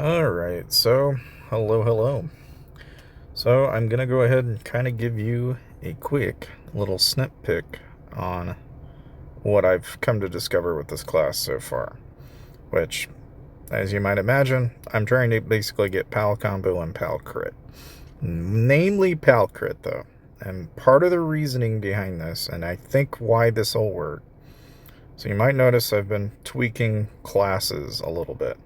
Alright, so hello. So I'm gonna go ahead and kind of give you a quick little snip pick on what I've come to discover with this class so far. Which, as you might imagine, I'm trying to basically get Pal Combo and Pal Crit. Namely Pal Crit, though. And part of the reasoning behind this, and I think why this will work, so you might notice I've been tweaking classes a little bit.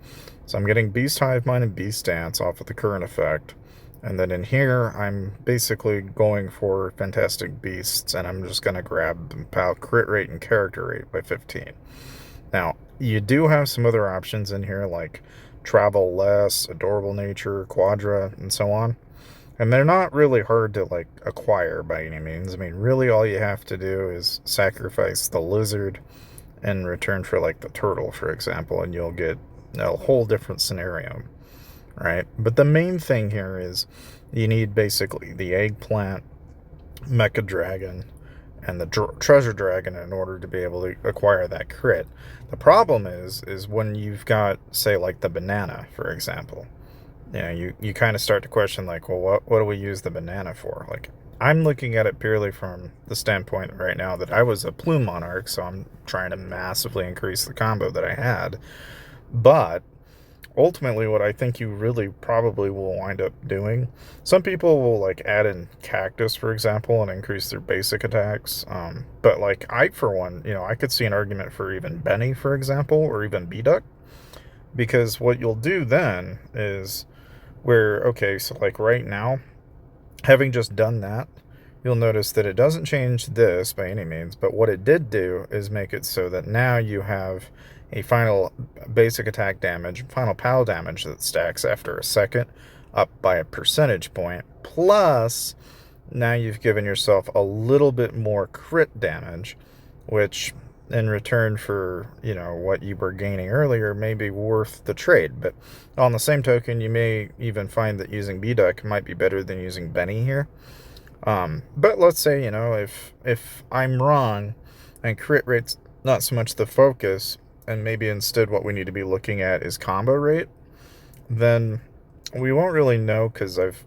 So I'm getting Beast Hive Mind and Beast Dance off of the current effect. And then in here, I'm basically going for Fantastic Beasts, and I'm just going to grab Pal Crit Rate and Character Rate by 15. Now, you do have some other options in here, like Travel Less, Adorable Nature, Quadra, and so on. And they're not really hard to, acquire by any means. I mean, really all you have to do is sacrifice the lizard in return for, the turtle, for example, and you'll get a whole different scenario, right? But the main thing here is you need basically the eggplant, mecha dragon, and the treasure dragon in order to be able to acquire that crit. The problem is when you've got, say, the banana, for example. You kind of start to question, well, what do we use the banana for? I'm looking at it purely from the standpoint right now that I was a plume monarch, so I'm trying to massively increase the combo that I had. But ultimately, what I think you really probably will wind up doing, some people will add in cactus, for example, and increase their basic attacks. But I, for one, I could see an argument for even Benny, for example, or even B-Duck, because what you'll do then is okay, so right now, having just done that, you'll notice that it doesn't change this by any means, but what it did do is make it so that now you have a final basic attack damage, final PAL damage that stacks after a second up by a percentage point, plus now you've given yourself a little bit more crit damage, which in return for, what you were gaining earlier may be worth the trade. But on the same token, you may even find that using B-Duck might be better than using Benny here. But let's say, if I'm wrong and crit rate's not so much the focus, and maybe instead what we need to be looking at is combo rate, then we won't really know, because I've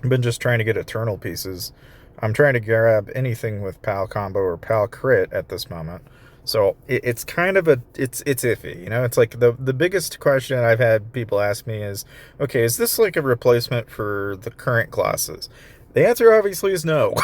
been just trying to get eternal pieces. I'm trying to grab anything with Pal Combo or Pal Crit at this moment. So it's kind of it's iffy, It's the biggest question I've had people ask me is, okay, is this a replacement for the current classes? The answer obviously is no.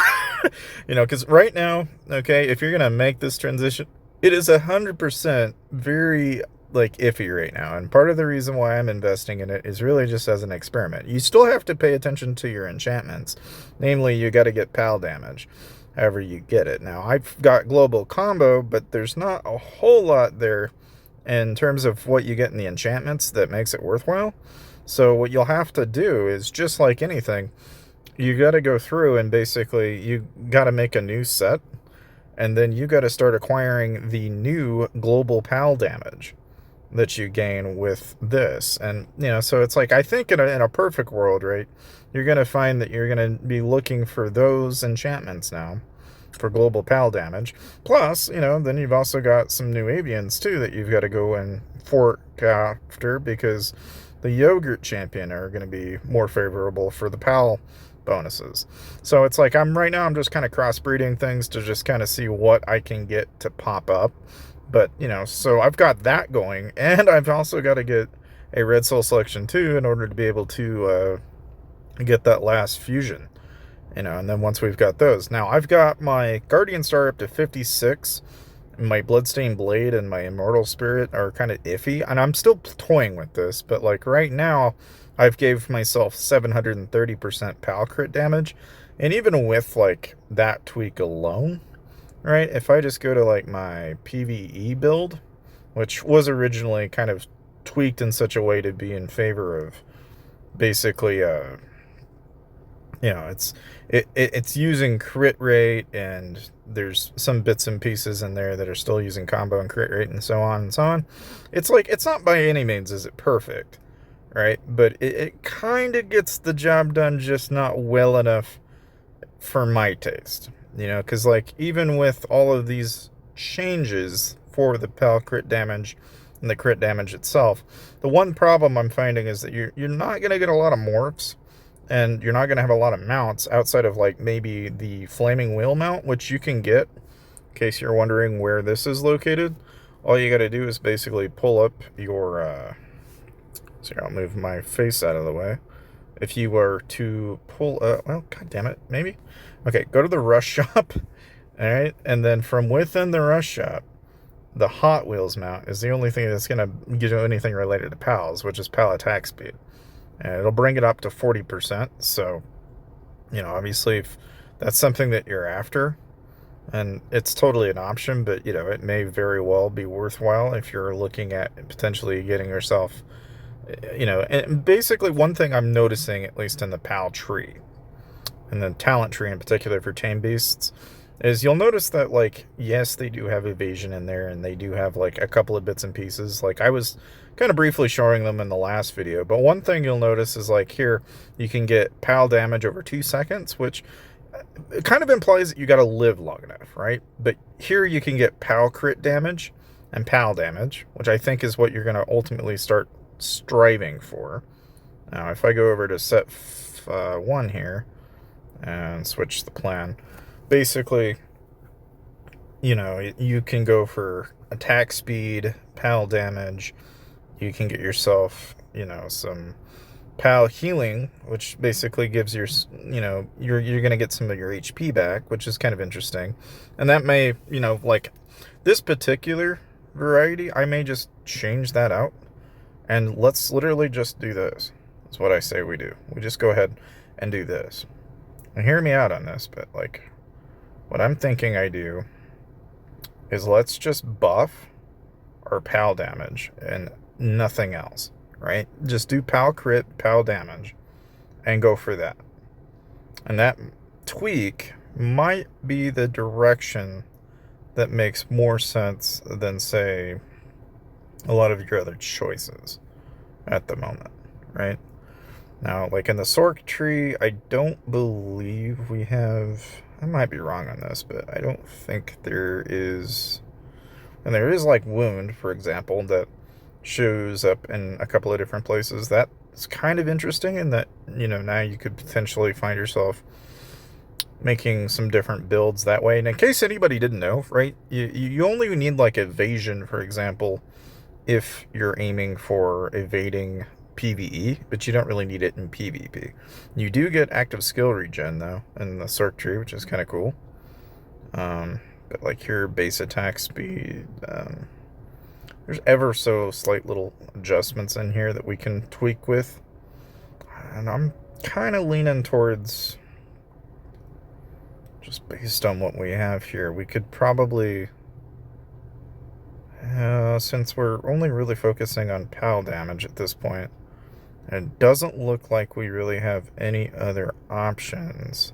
Because right now, okay, if you're going to make this transition, it is 100% very iffy right now, and part of the reason why I'm investing in it is really just as an experiment. You still have to pay attention to your enchantments, namely you got to get PAL damage however you get it. Now I've got global combo, but there's not a whole lot there in terms of what you get in the enchantments that makes it worthwhile. So what you'll have to do is, just like anything, you got to go through and basically you got to make a new set, and then you got to start acquiring the new global PAL damage that you gain with this. And, so it's I think in a perfect world, right, you're going to find that you're going to be looking for those enchantments now for global PAL damage. Plus, then you've also got some new avians, too, that you've got to go and fork after, because the yogurt champion are going to be more favorable for the PAL bonuses. So it's I'm just kind of crossbreeding things to just kind of see what I can get to pop up. But, so I've got that going, and I've also got to get a Red Soul Selection 2 in order to be able to get that last fusion, and then once we've got those. Now, I've got my Guardian Star up to 56, my Bloodstained Blade and my Immortal Spirit are kind of iffy, and I'm still toying with this, but, right now, I've gave myself 730% PAL crit damage, and even with, that tweak alone, right, if I just go to my PvE build, which was originally kind of tweaked in such a way to be in favor of basically it's using crit rate, and there's some bits and pieces in there that are still using combo and crit rate and so on and so on. It's it's not by any means is it perfect, right, but it kind of gets the job done, just not well enough for my taste. Because, even with all of these changes for the PAL crit damage and the crit damage itself. The one problem I'm finding is that you're not going to get a lot of morphs, and you're not going to have a lot of mounts outside of like maybe the flaming wheel mount, which you can get. In case you're wondering where this is located, all you got to do is basically pull up your so I'll move my face out of the way. If you were to pull up, well, god damn it, maybe. Okay, go to the rush shop. All right, and then from within the rush shop, the Hot Wheels mount is the only thing that's going to give you anything related to PALs, which is PAL attack speed. And it'll bring it up to 40%. So, obviously, if that's something that you're after, and it's totally an option, but, it may very well be worthwhile if you're looking at potentially getting yourself, and basically one thing I'm noticing, at least in the PAL tree, and the talent tree in particular for tame beasts, is you'll notice that, like, yes, they do have evasion in there, and they do have, like, a couple of bits and pieces. Like, I was kind of briefly showing them in the last video, but one thing you'll notice is, like, here, you can get PAL damage over 2 seconds, which it kind of implies that you got to live long enough, right? But here you can get PAL crit damage and PAL damage, which I think is what you're going to ultimately start striving for. Now, if I go over to set 1 here and switch the plan, basically, you can go for attack speed, PAL damage. You can get yourself, some PAL healing, which basically gives your, you're going to get some of your HP back, which is kind of interesting. And that may, like this particular variety, I may just change that out. And let's literally just do this. That's what I say we do. We just go ahead and do this. And hear me out on this, but like, what I'm thinking I do is let's just buff our PAL damage and nothing else, right? Just do PAL crit, PAL damage, and go for that. And that tweak might be the direction that makes more sense than, say, a lot of your other choices at the moment, right? Now, like in the Sork tree, I don't believe we have... I might be wrong on this, but I don't think there is... And there is, like, Wound, for example, that shows up in a couple of different places. That's kind of interesting in that, now you could potentially find yourself making some different builds that way. And in case anybody didn't know, right, you only need, like, evasion, for example, if you're aiming for evading PvE, but you don't really need it in PvP. You do get active skill regen, though, in the Sork tree, which is kind of cool. But like here, base attack speed, there's ever so slight little adjustments in here that we can tweak with. And I'm kind of leaning towards, just based on what we have here, we could probably... since we're only really focusing on PAL damage at this point, and it doesn't look like we really have any other options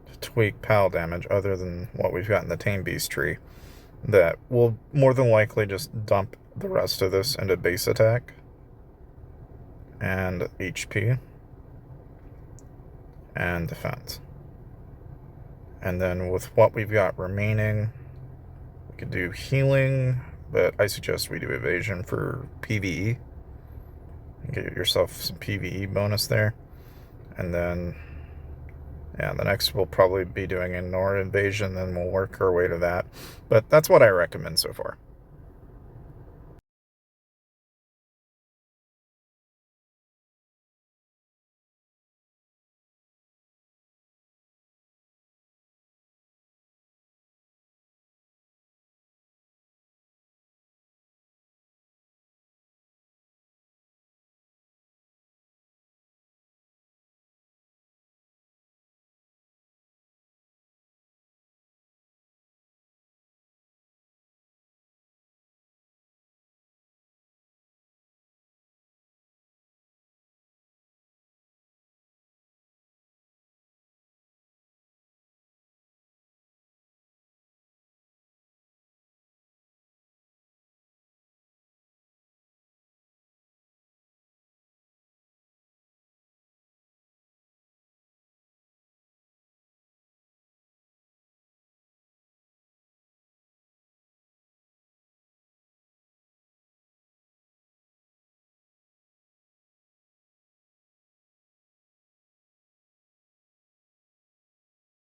to tweak PAL damage other than what we've got in the Tame Beast tree, that we'll more than likely just dump the rest of this into base attack and HP and defense. And then with what we've got remaining, we could do healing, but I suggest we do evasion for PvE. Get yourself some PvE bonus there. And then, yeah, the next we'll probably be doing a Nora invasion, then we'll work our way to that. But that's what I recommend so far.